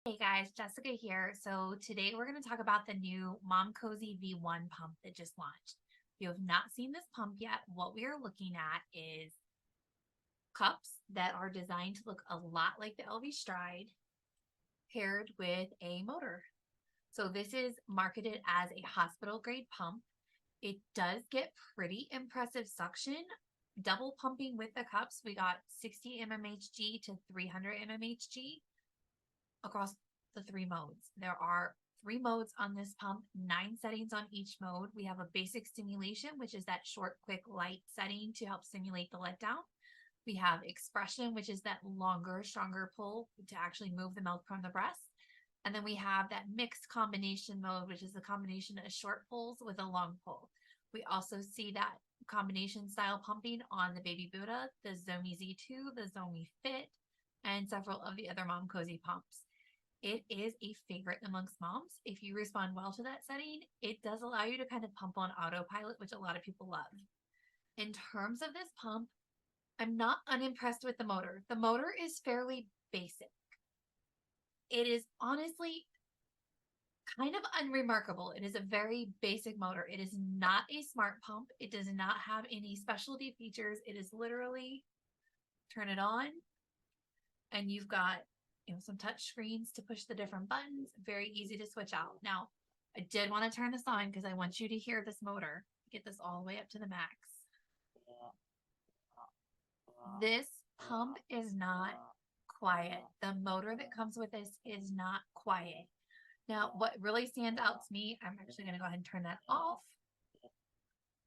Hey guys, Jessica here. So today we're going to talk about the new Momcozy V1 pump that just launched. If you have not seen this pump yet, what we are looking at is cups that are designed to look a lot like the Elvie Stride paired with a motor. So this is marketed as a hospital grade pump. It does get pretty impressive suction. Double pumping with the cups, we got 60 mmHg to 300 mmHg across the three modes. There are three modes on this pump, 9 settings on each mode. We have a basic stimulation, which is that short, quick, light setting to help stimulate the letdown. We have expression, which is that longer, stronger pull to actually move the milk from the breast. And then we have that mixed combination mode, which is a combination of short pulls with a long pull. We also see that combination style pumping on the Baby Buddha, the Zomi Z2, the Zomi Fit, and several of the other Momcozy pumps. It is a favorite amongst moms. If you respond well to that setting, it does allow you to kind of pump on autopilot, which a lot of people love. In terms of this pump, I'm not unimpressed with the motor. The motor is fairly basic. It is honestly kind of unremarkable. It is a very basic motor. It is not a smart pump. It does not have any specialty features. It is literally turn it on and you've got some touch screens to push the different buttons. Very easy to switch out. Now, I did want to turn this on because I want you to hear this motor. Get this all the way up to the max. This pump is not quiet. The motor that comes with this is not quiet. Now, what really stands out to me, I'm actually going to go ahead and turn that off.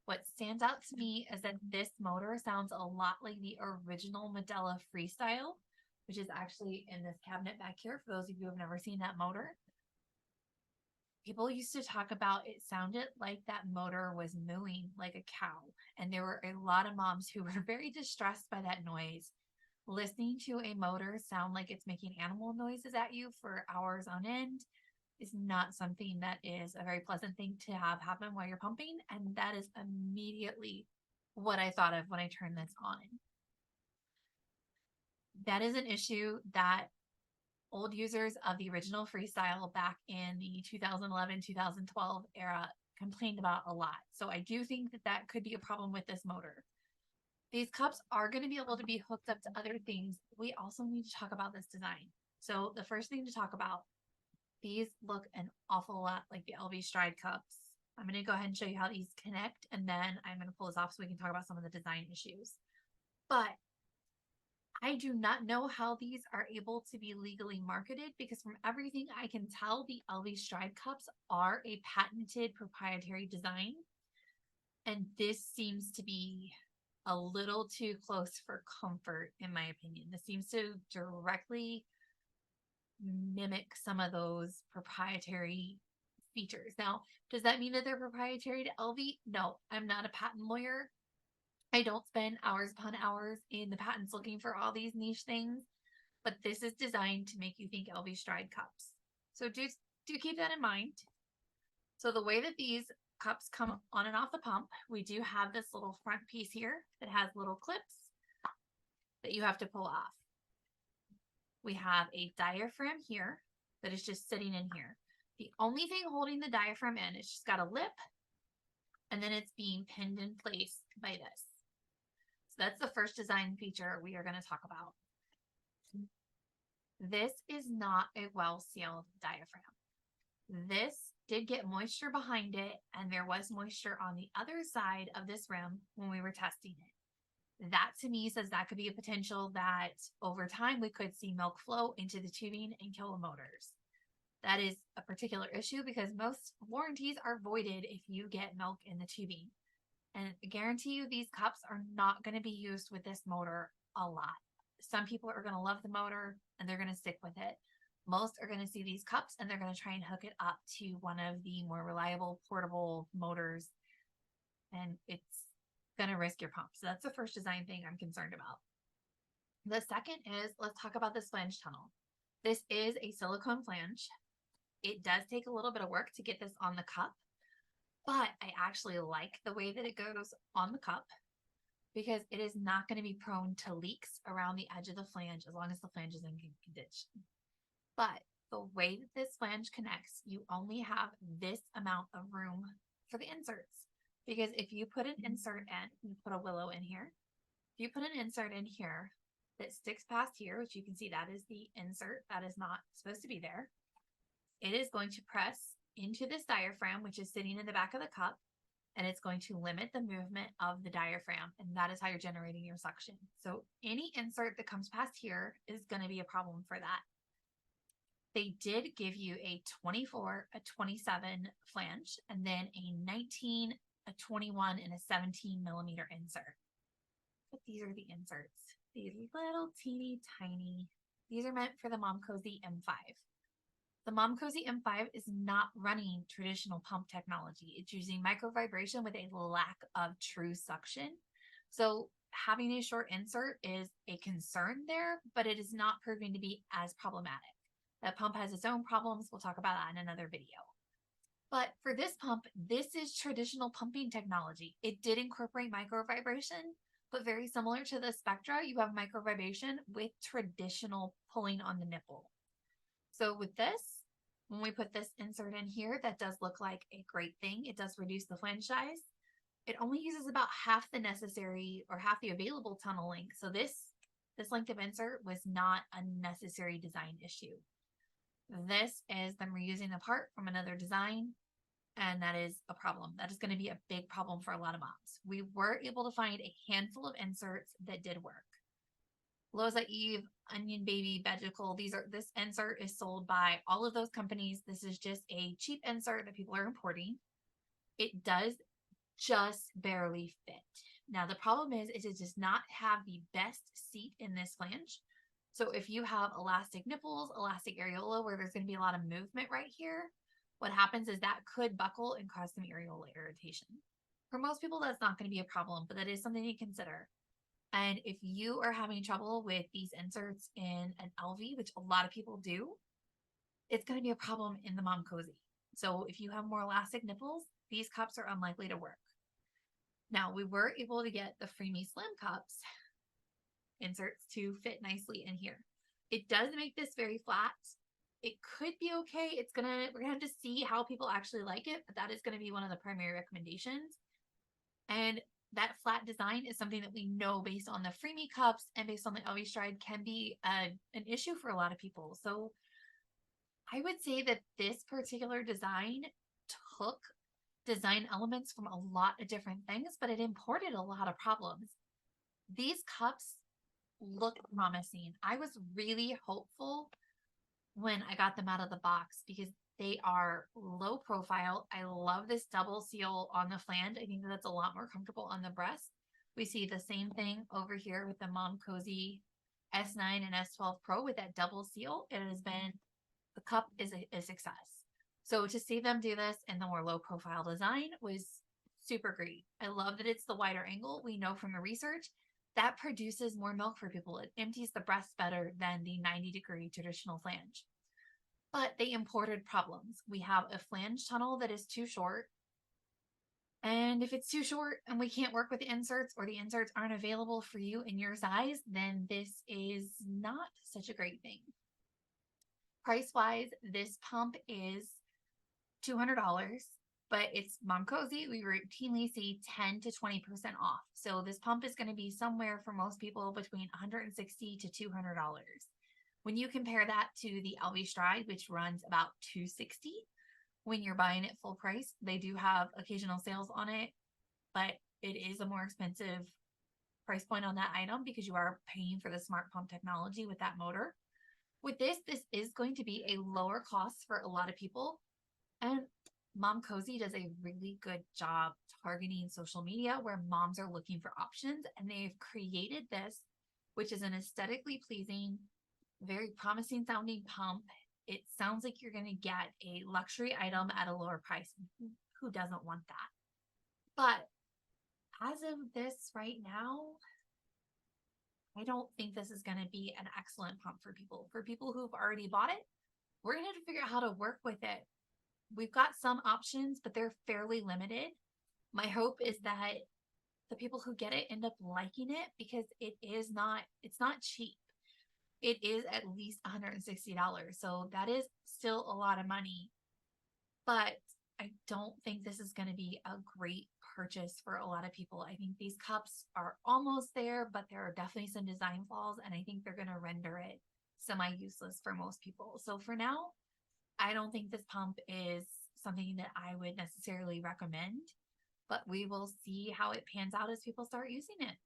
What stands out to me is that this motor sounds a lot like the original Medela Freestyle, which is actually in this cabinet back here for those of you who have never seen that motor. People used to talk about it sounded like that motor was mooing like a cow. And there were a lot of moms who were very distressed by that noise. Listening to a motor sound like it's making animal noises at you for hours on end is not something that is a very pleasant thing to have happen while you're pumping. And that is immediately what I thought of when I turned this on. That is an issue that old users of the original Freestyle back in the 2011-2012 era complained about a lot. So I do think that that could be a problem with this motor. These cups are going to be able to be hooked up to other things. We also need to talk about this design. So the first thing to talk about, these look an awful lot like the Elvie Stride cups. I'm going to go ahead and show you how these connect, and then I'm going to pull this off so we can talk about some of the design issues. But I do not know how these are able to be legally marketed because from everything I can tell, the Elvie Stride cups are a patented proprietary design. And this seems to be a little too close for comfort, in my opinion. This seems to directly mimic some of those proprietary features. Now, does that mean that they're proprietary to Elvie? No, I'm not a patent lawyer. I don't spend hours upon hours in the patents looking for all these niche things, but this is designed to make you think Elvie Stride cups. So do keep that in mind. So the way that these cups come on and off the pump, we do have this little front piece here that has little clips that you have to pull off. We have a diaphragm here that is just sitting in here. The only thing holding the diaphragm in is just got a lip, and then it's being pinned in place by this. So that's the first design feature we are going to talk about. This is not a well-sealed diaphragm. This did get moisture behind it, and there was moisture on the other side of this rim when we were testing it. That to me says that could be a potential that over time we could see milk flow into the tubing and kill the motors. That is a particular issue because most warranties are voided if you get milk in the tubing. And I guarantee you these cups are not going to be used with this motor a lot. Some people are going to love the motor and they're going to stick with it. Most are going to see these cups and they're going to try and hook it up to one of the more reliable portable motors, and it's going to risk your pump. So that's the first design thing I'm concerned about. The second is, let's talk about this flange tunnel. This is a silicone flange. It does take a little bit of work to get this on the cup, but I actually like the way that it goes on the cup because it is not going to be prone to leaks around the edge of the flange as long as the flange is in good condition. But the way that this flange connects, you only have this amount of room for the inserts. Because if you put an insert in, you put a willow in here. If you put an insert in here that sticks past here, which you can see that is the insert that is not supposed to be there, it is going to press into this diaphragm, which is sitting in the back of the cup, and it's going to limit the movement of the diaphragm, and that is how you're generating your suction. So any insert that comes past here is going to be a problem for that. They did give you a 24, a 27 flange, and then a 19, a 21, and a 17 millimeter insert. But these are the inserts. These little teeny tiny. These are meant for the Momcozy M5. The Momcozy M5 is not running traditional pump technology. It's using microvibration with a lack of true suction. So having a short insert is a concern there, but it is not proving to be as problematic. That pump has its own problems. We'll talk about that in another video. But for this pump, this is traditional pumping technology. It did incorporate microvibration, but very similar to the Spectra, you have microvibration with traditional pulling on the nipple. So with this, when we put this insert in here, that does look like a great thing. It does reduce the flange size. It only uses about half the necessary or half the available tunnel length. So this length of insert was not a necessary design issue. This is them reusing the part from another design, and that is a problem. That is going to be a big problem for a lot of moms. We were able to find a handful of inserts that did work. Loza Eve, Onion Baby, Vegical, this insert is sold by all of those companies. This is just a cheap insert that people are importing. It does just barely fit. Now the problem is it does not have the best seat in this flange. So if you have elastic nipples, elastic areola, where there's going to be a lot of movement right here, what happens is that could buckle and cause some areola irritation. For most people, that's not going to be a problem, but that is something to consider. And if you are having trouble with these inserts in an Elvie, which a lot of people do, it's going to be a problem in the Momcozy. So if you have more elastic nipples, these cups are unlikely to work. Now, we were able to get the Freemie Slim cups inserts to fit nicely in here. It does make this very flat. It could be okay. We're gonna have to see how people actually like it, but that is going to be one of the primary recommendations. And that flat design is something that we know based on the Freemie cups and based on the Elvie Stride can be an issue for a lot of people. So I would say that this particular design took design elements from a lot of different things, but it imported a lot of problems. These cups look promising. I was really hopeful when I got them out of the box because they are low profile. I love this double seal on the flange. I think that's a lot more comfortable on the breast. We see the same thing over here with the Momcozy S9 and S12 Pro with that double seal. It has been, the cup is a success. So to see them do this in the more low profile design was super great. I love that it's the wider angle. We know from the research that produces more milk for people. It empties the breast better than the 90-degree traditional flange. But they imported problems. We have a flange tunnel that is too short. And if it's too short and we can't work with the inserts or the inserts aren't available for you in your size, then this is not such a great thing. Price-wise, this pump is $200. But it's Momcozy. We routinely see 10 to 20% off. So this pump is going to be somewhere for most people between $160 to $200. When you compare that to the Elvie Stride, which runs about $260 when you're buying it full price, they do have occasional sales on it, but it is a more expensive price point on that item because you are paying for the smart pump technology with that motor. With this is going to be a lower cost for a lot of people. And Momcozy does a really good job targeting social media where moms are looking for options, and they've created this, which is an aesthetically pleasing, very promising sounding pump. It sounds like you're going to get a luxury item at a lower price. Who doesn't want that? But as of this right now, I don't think this is going to be an excellent pump for people. For people who've already bought it, we're going to have to figure out how to work with it. We've got some options, but they're fairly limited. My hope is that the people who get it end up liking it because it's not cheap. it is at least $160. So that is still a lot of money. But I don't think this is going to be a great purchase for a lot of people. I think these cups are almost there, but there are definitely some design flaws, and I think they're going to render it semi useless for most people. So for now, I don't think this pump is something that I would necessarily recommend, but we will see how it pans out as people start using it.